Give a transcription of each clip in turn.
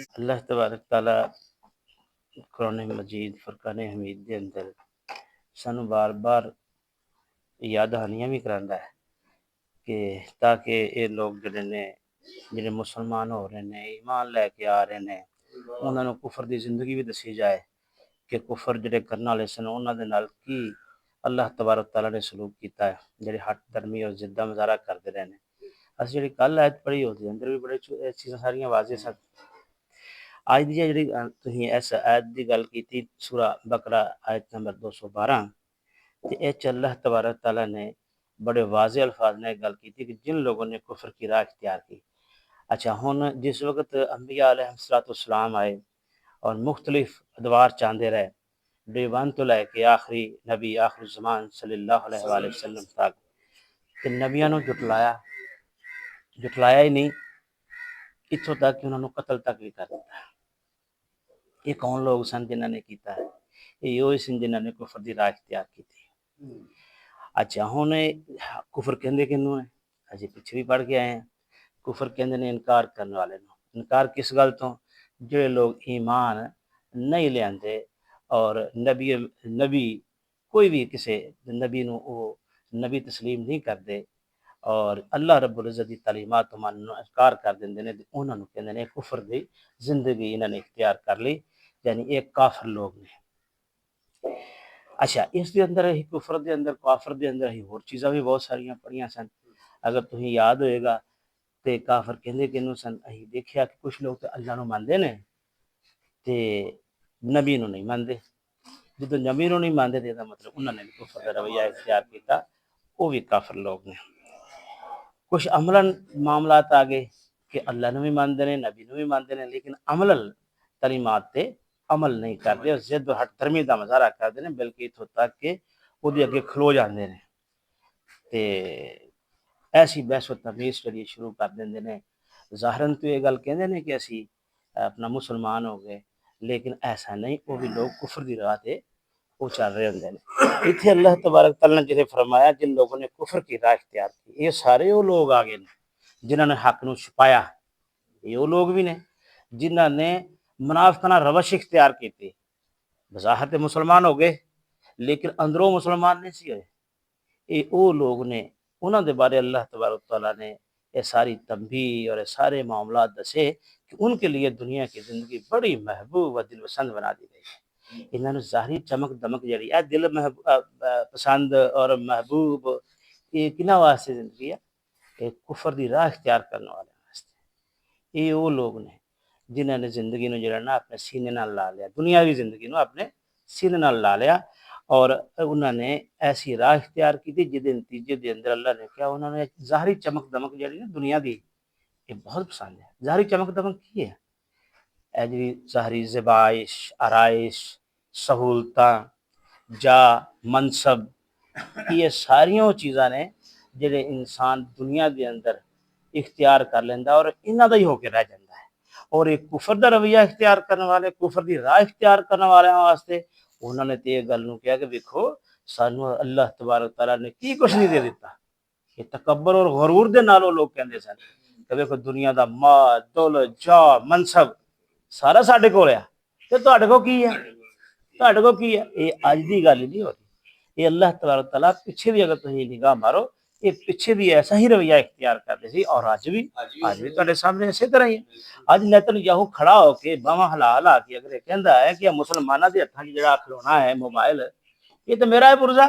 اللہ تبارک تعالیٰ قرآن مجید فرقان حمید دے اندر سانو بار بار یاد دہانیاں بھی کراندا ہے کہ تاکہ یہ لوگ جڑے مسلمان ہو رہے ہیں ایمان لے کے آ رہے ہیں انہاں نوں کفر دی زندگی بھی دسی جائے کہ کفر جڑے کرنے والے سن انہاں دے نال کی اللہ تبارک تعالیٰ نے سلوک کیتا ہے، جڑے ہٹ درمی اور ضدہ مظاہرہ کرتے رہے ہیں۔ اسی جڑی کل آیت پڑھی ہوتی اندر بھی بڑے چیزاں ساریاں واضح سن۔ آج دی جڑی تسی اس آیت دی گل کیتی سورہ بقرہ آیت نمبر 212 تے اے چ اللہ تبارک تعالیٰ نے بڑے واضح الفاظ نے گل کیتی کہ جن لوگوں نے کفر کی راہ اختیار کی۔ اچھا ہن جس وقت انبیاء علیہ السلام آئے اور مختلف ادوار چاندے رہے، ڈے ون تو لے کے آخری نبی آخر الزمان صلی اللہ علیہ وآلہ وسلم تک کہ نبیاں نو جٹلایا ہی نہیں، اتھوں تک کہ انہوں نے قتل تک بھی کر دیا۔ یہ کون لوگ سن جنہوں نے کیتا ہے؟ یہ وہی سن جنہوں نے کفر دی راہ اختیار کی تھی۔ اچھا ہن کفر کہندے کنوں ہے؟ اجی پیچھے بھی پڑھ کے آئے ہیں۔ کفر کہندے نے انکار کرنے والے نو۔ انکار کس گل تو؟ جڑے لوگ ایمان نہیں لیندے اور نبی کوئی بھی کسی نبی نو او نبی تسلیم نہیں کردے اور اللہ رب العزت دی تعلیمات تو ماننو انکار کر دیندے نے، انہاں نو کہندے نے کفر دی زندگی انہاں نے اختیار کر لی، یعنی ایک کافر لوگ نے۔ اچھا اس دے اندر ہی کفر دے اندر کافر دے اندر ہی اور چیزاں بھی بہت ساریاں پڑھیاں سن۔ اگر تمہیں یاد ہوئے گا تے کافر کہندے کنوں سن، اہی دیکھیا کہ کچھ لوگ تے اللہ نو ماندے نے تے نبی نو نہیں ماندے۔ جدو نبی نو نہیں ماندے تے دا مطلب انہوں نے بھی کفر دا رویہ اختیار کیتا، وہ بھی کافر لوگ نے۔ کچھ عملاً معاملات آگے کہ اللہ نو بھی ماندے نے نبی نو بھی ماندے نے، لیکن عملاً تعلیمات تے عمل نہیں کرتے اور ضد و ہٹ درمی دا مظاہرہ کرتے ہیں، بلکہ اتھوں تک کہ وہ دی اگے کھلو جاندے نے تے ایسی بحث و تمیز جڑی شروع کر دیندے نے۔ ظاہراً تو یہ گل کہندے نے کہ اسی اپنا مسلمان ہو گئے، لیکن ایسا نہیں، وہ بھی لوگ کفر دی راہ تے وہ چل رہے ہوندے نے۔ اتھے اللہ تبارک تعالیٰ نے جنہیں فرمایا جن لوگوں نے کفر کی راہ اختیار کی، یہ سارے وہ لوگ آگے نے جنہوں نے حق نو چھپایا، یہ وہ لوگ بھی نے جنہوں نے منافقانہ روش اختیار کیتی، بظاہر مسلمان ہو گئے لیکن اندروں مسلمان نہیں سی ہوئے۔ یہ وہ لوگ نے، انہوں دے بارے اللہ تبارک تعالیٰ نے یہ ساری تنبیہ اور یہ سارے معاملات دسے کہ ان کے لیے دنیا کی زندگی بڑی محبوب و دل پسند بنا دی گئی ہے۔ انہوں نے ظاہری چمک دمک جڑی ہے دل پسند اور محبوب، یہ کنہاں واسطے زندگی ہے؟ کہ کفر دی راہ اختیار کرنے والے واسطے۔ یہ وہ لوگ نے جنہوں نے زندگی نو جڑا نا اپنے سینے نال لا لیا، دنیاوی زندگی نو اپنے سینے نال لا لیا، اور انہوں نے ایسی راہ اختیار کی تھی جہدے نتیجے دے اندر اللہ نے کیا انہوں نے ظاہری چمک دمک جڑی نا دنیا دی یہ بہت پسند ہے۔ ظاہری چمک دمک کی ہے؟ اے جی ظاہری زبائش، آرائش، سہولتاں، جا، منصب، یہ ساریوں چیزاں نے جڑے انسان دنیا دے اندر اختیار کر لیندہ اور انہاں دا ہی ہو کے رہ جاندہ ہے۔ اور ایک کفر دا رویہ اختیار کرنے والے، کفر دی راہ اختیار کرنے والے واسطے انہوں نے تے گل نو کہا کہ دیکھو سانو اللہ تبارک تعالیٰ نے کی کچھ نہیں دے دیتا۔ یہ تکبر اور غرور دے نالوں لوگ کہندے سن کہ دیکھو دنیا دا مال، دولت، جاہ، منصب سارا ساڈے کول ہے تے تہاڈے کول کی ہے؟ تہاڈے کول کی ہے؟ یہ اج دی گل نہیں ہو رہی، یہ اللہ تبارک تعالیٰ پیچھے بھی اگر تسی نگاہ مارو یہ پیچھے بھی ایسا ہی رویہ اختیار کرتے سی اور آج بھی تہاڈے سامنے اسی طرح ہی ہے۔ اج نیتنیاہو کھڑا ہو کے باواں ہلا ہلا کے اگر یہ کہندا ہے کہ مسلماناں دے ہتھاں جڑا کھلونا ہے موبائل، یہ تو میرا ہے پرزا،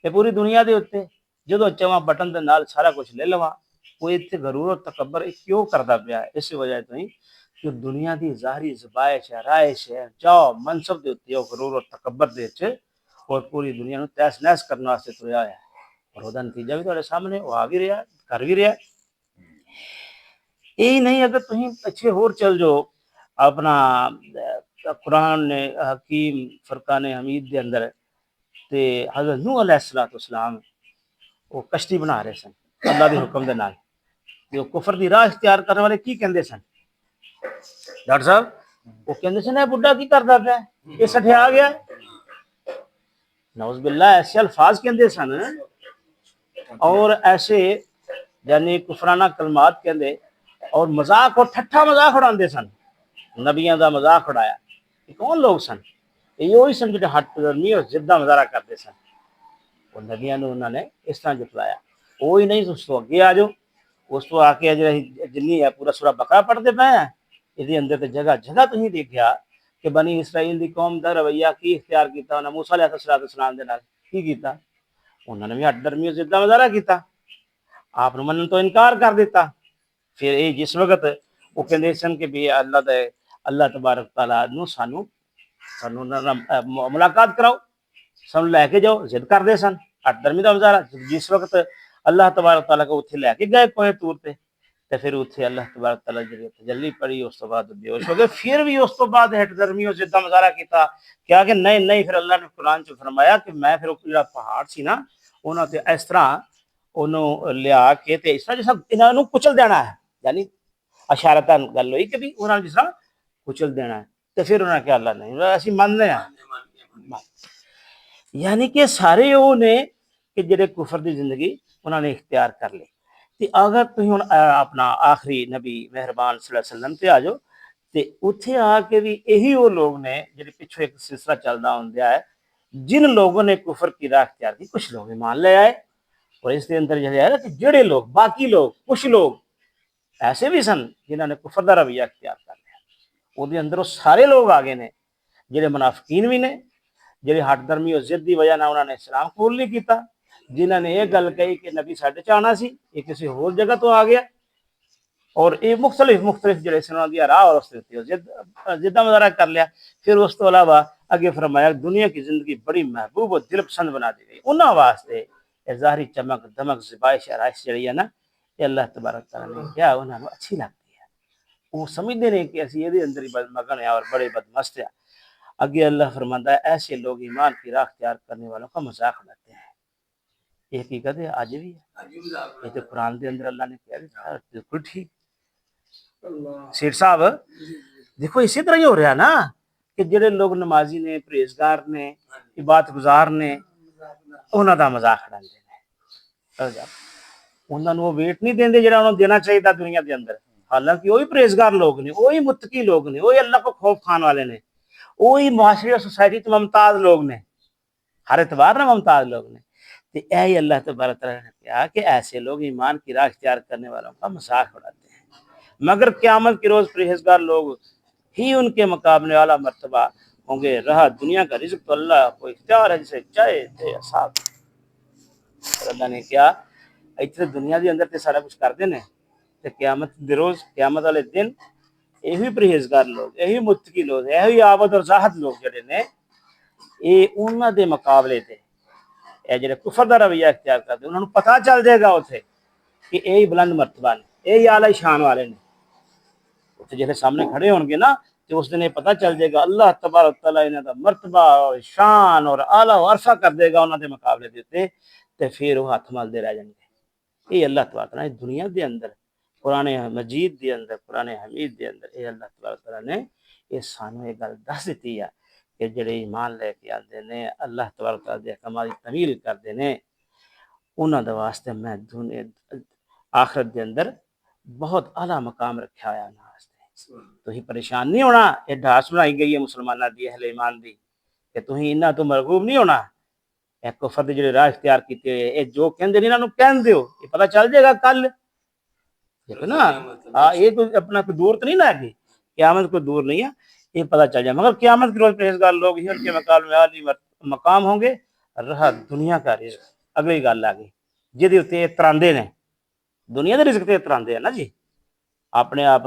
یہ پوری دنیا دے اوتے جدوں چواں بٹن دے نال سارا کچھ لے لواں۔ وہ اتنے غرور اور تکبر کیوں کردا پیا ہے؟ اس وجہ تو ہی کہ دنیا دی ظاہری زبائش ہے، رائش ہے، جاؤ منصب دے اوتے وہ غرور اور تکبر دے وچ اور پوری دنیا نو تہس نہس کرنے واسطے تریا ہے، اور وہ نتیجہ بھی تہاڈے سامنے وہ آ بھی رہا ہے، کر بھی رہا ہے۔ یہی نہیں اگر تھی اچھے ہور چل جو اپنا قرآن حکیم فرقان حمید دے اندر تے حضرت نوح علیہ السلام وہ کشتی بنا رہے سن اللہ دے حکم دے نال، تے وہ کفر دی راہ اختیار کرنے والے کی کہندے سن؟ ڈاکٹر صاحب وہ کہندے سن اے بڈھا کی کردا پیا ہے، یہ سٹھیا گیا ہے، نعوذ باللہ ایسے الفاظ کہندے سن اور ایسے یعنی کفرانہ کلمات کہندے اور مذاق اور ٹھٹھا مذاق اڑاندے سن نبیاں دا مذاق اڑایا. یہ کون لوگ سن؟ یہ وہی سن جو ہٹ درمی اور ضدہ مظاہرہ کرتے سن. وہ نبیاں نے انہوں نے اس طرح جتلایا. وہی نہیں اس تو اگے آ جاؤ. اس تو آ کے جنی ہے پورا سورہ بقرہ پڑھتے پے ہیں. یہ اندر تے جگہ جگہ تھی دیکھا کہ بنی اسرائیل دی قوم دا رویہ کی اختیار کیتا انہاں موسیٰ علیہ السلام دے نال کی کیتا. انہوں نے بھی ہٹ درمی اور ضدہ مظاہرہ کیتا. آپ نے منن تو انکار کر دیتا. پھر یہ جس وقت وہ کہندے سن کہ بھی اللہ تبارک تعالیٰ نو سانو ملاقات کراؤ, سانو لے کے جاؤ, ضد کرتے سن ہٹ درمی دا مظاہرہ. جس وقت اللہ تبارک تعالیٰ کو اتنے لے کے گئے کوہ طور پہ تو پھر اتنے اللہ تبارک تعالیٰ جی تجلی پڑی, اس تو بعد بے ہوش ہو گئے. پھر بھی اس تو بعد ہٹ درمی اور ضدہ مظاہرہ کیتا کیا کہ نہیں. پھر اللہ نے قرآن چ فرمایا کہ میں پھر جڑا پہاڑ سی نا انہوں تے اس طرح انہوں لیا کے تے اس طرح جس طرح انہوں کچل دینا ہے, یعنی اشارتاً گل ہوئی کہ بھی انہوں نے جس طرح کچل دینا ہے. تو پھر انہوں نے کہا اللہ نہیں اسی ماننے ہیں. یعنی کہ سارے وہ نے کہ جڑے کفر دی زندگی انہوں نے اختیار کر لی. تے اگر تھی ہوں اپنا آخری نبی مہربان صلی اللہ علیہ وسلم تے آ جاؤ تے اتھے آ کے بھی یہی وہ لوگ نے جڑے پچھو ایک سلسلہ چلدا ہوندیا ہے جن لوگوں نے کفر کی راہ اختیار کی. کچھ لوگ ایمان لے آئے اور اس کے اندر یہ ہے نا کہ جڑے لوگ باقی لوگ کچھ لوگ ایسے بھی سن جنہوں نے کفر دا رویہ اختیار کر لیا. وہ دے اندر وہ سارے لوگ آگے نے جڑے منافقین بھی نے جڑے ہٹ درمی اور ضد دی وجہ نہ انہوں نے اسلام قبول نہیں کیتا, جنہوں نے یہ گل کہی کہ نبی ساڈے چ آنا سی یہ کسی ہور جگہ تو آ گیا, اور یہ مختلف جڑے سن انہاں دی راہ اور اس تے ضدہ مظاہرہ کر لیا. پھر اس تو علاوہ اگے فرمایا دنیا کی زندگی بڑی محبوب اور دل پسند بنا دی گئی انہاں واسطے. ظاہری چمک دمک زبائش آرائش جڑی ہے نا یہ اللہ تبارک تعالیٰ نے کیا انہوں نے اچھی لگتی ہے. وہ سمجھتے ہیں کہ اسی یہ اندر ہی مگن ہے اور بڑے بدمست ہیں. اگے اللہ فرماتا ہے ایسے لوگ ایمان کی راہ اختیار کرنے والوں کا مذاق اڑاتے ہیں. یہ حقیقت ہے آج بھی ہے. یہ تو قرآن کے اندر اللہ نے کہا بالکل ٹھیک. سیٹ صاحب دیکھو اسی طرح ہی ہو رہا نا کہ جڑے لوگ نمازی نے پرہیزگار نے عبادت گزار نے انہاں دا مذاق اڑاندے نے. انہاں نوں ویٹ نہیں دیندے جڑا انہاں دینا چاہیے دنیا دے اندر. حالانکہ وہی پرہیزگار لوگ نے, وہی متقی لوگ نے, وہی اللہ کو خوف کھان والے نے, وہی معاشرے اور سوسائٹی تو ممتاز لوگ نے, ہر اعتبار نہ ممتاز لوگ نے. تو اے اللہ تبارک تعالیٰ نے کہا کہ ایسے لوگ ایمان کی راہ اختیار کرنے والوں کا مذاق اڑاتے ہیں, مگر قیامت کے روز پرہیزگار لوگ ہی ان کے مقابلے اعلیٰ مرتبہ ہوں گے. رہا دنیا کا رزق تو اللہ کو اختیار ہے جسے چاہے تھے صاحب. اللہ نے کیا اتنے دنیا کے اندر تے سارا کچھ کر دینے تے قیامت دے روز قیامت والے دن یہی پرہیزگار لوگ یہی متقی لوگ یہی عابد اور زاہد لوگ جڑے نے یہ انہاں دے مقابلے تے اے جڑے کفر دا رویہ اختیار کرتے انہاں نوں پتہ چل جائے گا اتنے کہ یہی بلند مرتبہ نے یہی اعلیٰ شان والے نے. اتنے جیسے سامنے کھڑے ہون گے نا تو اس دن یہ پتہ چل جائے گا اللہ تبارک تعالیٰ انہاں دا مرتبہ اور شان اور اعلیٰ و عرفہ کر دے گا انہاں دے مقابلے دیتے تے پھر وہ ہاتھ مالدے رہ جائیں گے. یہ اللہ تبارک تعالیٰ نے دنیا دے اندر قرآن مجید دے اندر قرآن حمید دے اندر یہ اللہ تبارک تعالیٰ نے یہ سانو یہ گل دس دیتی ہے کہ جڑے ایمان لے کے آتے ہیں اللہ تبارک تعالیٰ دے احکامات دی تعمیل کرتے ہیں انہاں دے واسطے میں دنیا آخرت دے اندر بہت اعلیٰ مقام رکھا ہوا انہاں واسطے. تو ہی پریشان نہیں ہونا. یہ ڈھاس بنائی گئی ہے مسلمانوں دی اہل ایمان دی کہ تھی انہاں تو مرغوب نہیں ہونا. ایک کفر دے جڑے راہ اختیار کیتے اے جو کہندے نے انہاں نوں کہن دیو یہ پتہ چل جائے گا کل دیکھو نا. ہاں یہ کوئی اپنا کوئی دور تو نہیں نا ہے, قیامت کوئی دور نہیں ہے, یہ پتہ چل جائے. مگر قیامت کے روز پرہیزگار لوگ ہی ان کے مقام میں عالی مقام ہوں گے. رہا دنیا کا رزق اگلی گل آ گئی جہدے اتنے اتراندے نے دنیا کے رزق تے اتراندے ہیں نا جی, اپنے آپ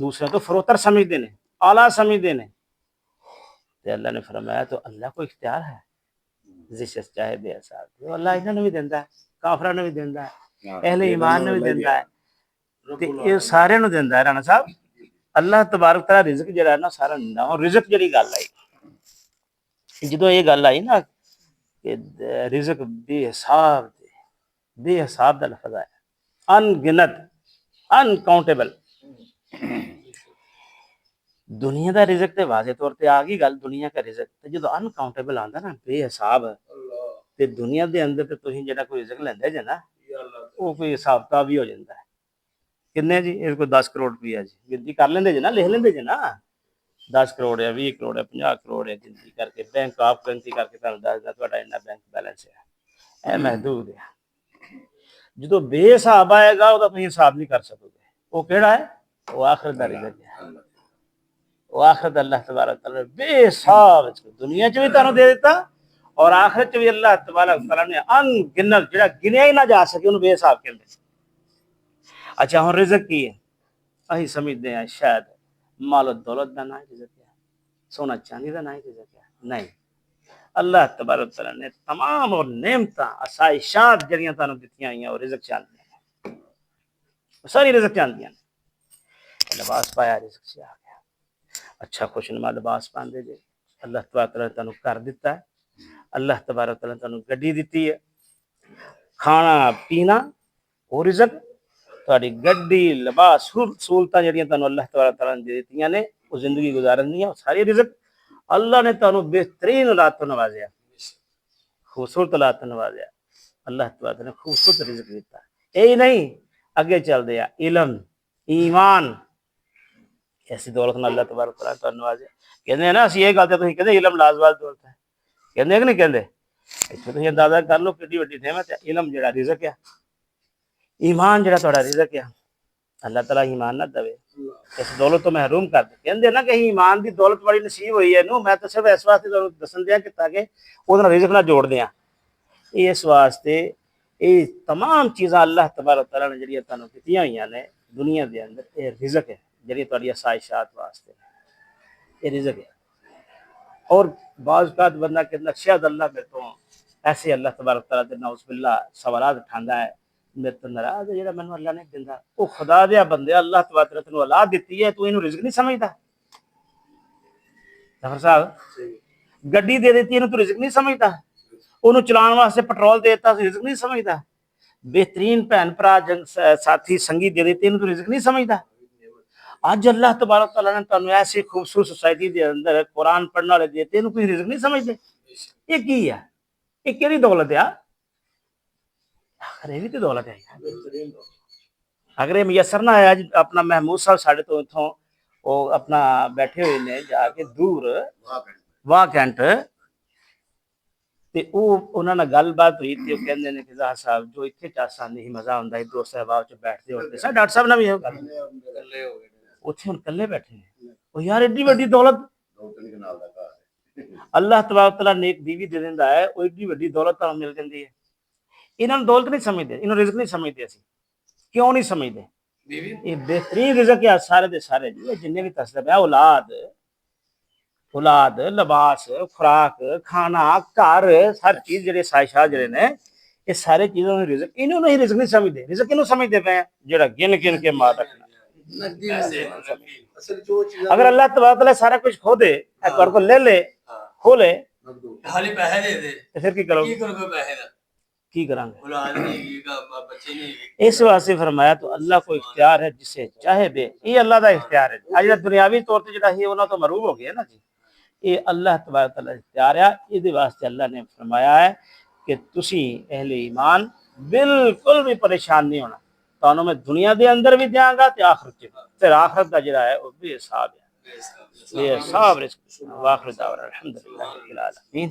دوسرے تو فروتر سمجھتے ہیں اعلیٰ سمجھتے ہیں. تو اللہ نے فرمایا تو اللہ کو اختیار ہے جس چاہے بے حساب اللہ انہوں نے بھی دینا ہے, کافروں نے بھی دینا ہے, اہل ایمان نے بھی دینا ہے, یہ سارے نو دینا ہے. رانا صاحب اللہ تبارک تعالیٰ رزق جڑا ہے نا سارا دینا. اور رزق جڑی گل آئی جدو یہ گل آئی نا کہ رزق بے حساب دا لفظ ہے, ان گنت انکاؤنٹیبل. دنیا دا رزق تے واضح طور تے آ گئی گل دنیا کا رزق تے جدو انکاؤنٹیبل آندا نا بے حساب تے دنیا دے اندر تے تسی جڑا کوئی رزق لیندے جے نا وہ کوئی حساب کتاب بھی ہو جاندا ہے. کنے جی یہ کوئی 10 کروڑ روپیہ جی گنتی کر لیندے جے نا لکھ لیندے جے نا 10 ਕਰੋੜ ਹੈ, 20 ਕਰੋੜ ਹੈ, 50 ਕਰੋੜ ਹੈ, ਗਿਣਤੀ ਕਰਕੇ ਬੈਂਕ ਆਪ ਗਿਣਤੀ ਕਰਕੇ ਤੁਹਾਨੂੰ ਦੱਸਦਾ ਤੁਹਾਡਾ ਇੰਨਾ ਬੈਂਕ ਬੈਲੈਂਸ ਹੈ। ਇਹ ਮਹਿਦੂਦ ਹੈ। ਜਦੋਂ ਬੇਹਿਸਾਬ ਆਏਗਾ ਉਹਦਾ ਤੁਸੀਂ ਹਿਸਾਬ ਨਹੀਂ ਕਰ ਸਕੋਗੇ। ਉਹ ਕਿਹੜਾ ਹੈ? ਉਹ ਆਖਰਤ ਦਾ ਰਿਜ਼ਕ ਹੈ। ਉਹ ਆਖਰਤ ਅੱਲਾਹ ਤਬਾਰਕ ਤਆਲਾ ਨੇ ਬੇਹਿਸਾਬ ਦੁਨੀਆ 'ਚ ਵੀ ਤੁਹਾਨੂੰ ਦੇ ਦਿੱਤਾ اور آخرت بھی اللہ تبارک تعالیٰ نے انگنت جڑا گنیا ہی نہ جا سکے انہوں بے حساب کے اندر۔ اچھا ہوں رزق کی ہے اہی سمجھتے ہیں شاید مال و دولت دا نہ رزق ہے، سونا چاندی دا نہ رزق ہے، نہیں۔ اللہ تبارک تعالیٰ نے تمام اور نعمتاں آسائشات جڑیاں تانوں دتیاں ہوئیاں اور رزق چاندیاں ہیں، ساری رزق چاندیاں ہیں۔ لباس پایا رزق سے آ گیا، اچھا خوشنما لباس پاندے جے، اللہ تبارک تعالیٰ نے تانوں کر دیتا ہے، اللہ تبارک تعالیٰ نے تانوں گڈی دیتی ہے، کھانا پینا وہ رزق، تہاڈی گڈی لباس سہولتاں جڑیاں تانوں اللہ تبارک تعالیٰ نے دیتیاں نے وہ زندگی گزارن دیاں ساری رزق۔ اللہ نے تانوں بہترین اولاد تو نوازیا، خوبصورت اولاد تو نوازیا، اللہ تبارک تعالیٰ نے خوبصورت رزق دیتا ہے۔ یہی نہیں اگے چل دیا علم ایمان ایسی دولت نہ اللہ تبارک تعالیٰ نے تانوں نوازیا۔ کہندے ہیں نا اسی یہ گل تے تسی کہندے علم لازوال دولت ہے، کہندے کہ نہیں کہندے؟ اتنے تسی اندازہ کر لو کتنی وڈی نعمت ہے۔ علم جڑا رزق ہے، ایمان جڑا تہاڈا رزق ہے، اللہ تعالیٰ ایمان نہ دے اس دولت تو محروم کر دے۔ کہندے نا کہ ایمان دی دولت بڑی نصیب ہوئی ہے نو، میں تو صرف اس واسطے تانوں دسن دیاں کہ تاکہ اودے رزق نہ جوڑ دیاں، اس واسطے یہ تمام چیزاں اللہ تبارک تعالیٰ نے جڑیاں تانوں دتیاں ہوئیاں نے دنیا دے اندر، یہ رزق ہے جڑی تہاڈی آسائشات واسطے یہ رزق ہے۔ اور بعض اوقات بندہ کہنا شاید اللہ میرے تو ایسے اللہ تبارک تعالیٰ دے نعوذ باللہ سوالات اٹھاندا ہے، میرے تو ناراض ہے جڑا مینوں اللہ نہیں دیندا۔ وہ خدا دیا بندے اللہ تبارک تعالیٰ تینوں اولاد دیتی ہے تو اینوں رزق نہیں سمجھدا؟ ظفر صاحب گڈی دے دیتی اینوں تو رزق نہیں سمجھدا؟ انہوں چلان واسطے پٹرول دیتا تو رزق نہیں سمجھدا؟ بہترین بہن بھرا جنگ ساتھی سنگی دے دیتے اینوں تو رزق نہیں سمجھدا؟ آج اللہ تبارک تعالیٰ نے تانوں ایسی خوبصورت سوسائٹی دے اندر قرآن پڑھنے والے دیتے اینوں کوئی رزق نہیں سمجھدے؟ یہ کی ہے؟ یہ کیڑی دولت ہے؟ آخر یہ بھی تو دولت ہے۔ اگر یہ میسر نہ ہے اپنا محمود صاحب ساڈے تو اتھوں وہ اپنا بیٹھے ہوئے نے جا کے دور واہ کینٹ تے او انہاں نال گل بات ہوئی تے او کہندے نے کہ ظاہر صاحب جو ایتھے چاسا نہیں مزہ ہوندا ہے دوست صاحب چ بیٹھدے ہوندے سا ڈاکٹر صاحب نال بھی گل اوتھے ہن کلے بیٹھے ہیں۔ او یار ایڈی وڈی دولت اللہ تبارک تعالیٰ نے ایک بیوی دے دیندا ہے، او ایڈی وڈی دولت تانوں مل جاندی ہے۔ انہاں نوں دولت نہیں سمجھدے، انہاں رزق نہیں سمجھدے۔ اسی کیوں نہیں سمجھدے؟ یہ بہترین رزق ہے سارے دے سارے جی جننے بھی تصدیق ہے، اولاد لباس خوراک کھانا گھر ہر چیز جڑے سائشات جڑے نے یہ سارے چیزوں میں رزق، انہوں نہیں رزق نہیں سمجھدے۔ رزق انہوں سمجھدے پے ہیں جڑا گن گن کے مار رکھنا۔ اگر اللہ تبارک تعالیٰ سارا کچھ کھو دے ایک کو لے لے کھو لے پھر کی کرو کی کریں گے؟ اس واسطے فرمایا تو اللہ کو اختیار ہے جسے چاہے دے، یہ اللہ دا اختیار ہے۔ آج دنیاوی طور تے جڑا ہے انہاں تو مروب ہو گیا نا جی، یہ اللہ تبارک تعالیٰ اختیار ہے۔ یہ واسطے اللہ نے فرمایا ہے کہ تسی اہل ایمان بالکل بھی پریشان نہیں ہونا، تانوں میں دنیا دے اندر بھی دیاں گا تے آخرت چ پھر آخرت دا جڑا ہے وہ بے حساب ہے، بے حساب رزق۔ واخر دعوانا الحمدللہ رب العالمین۔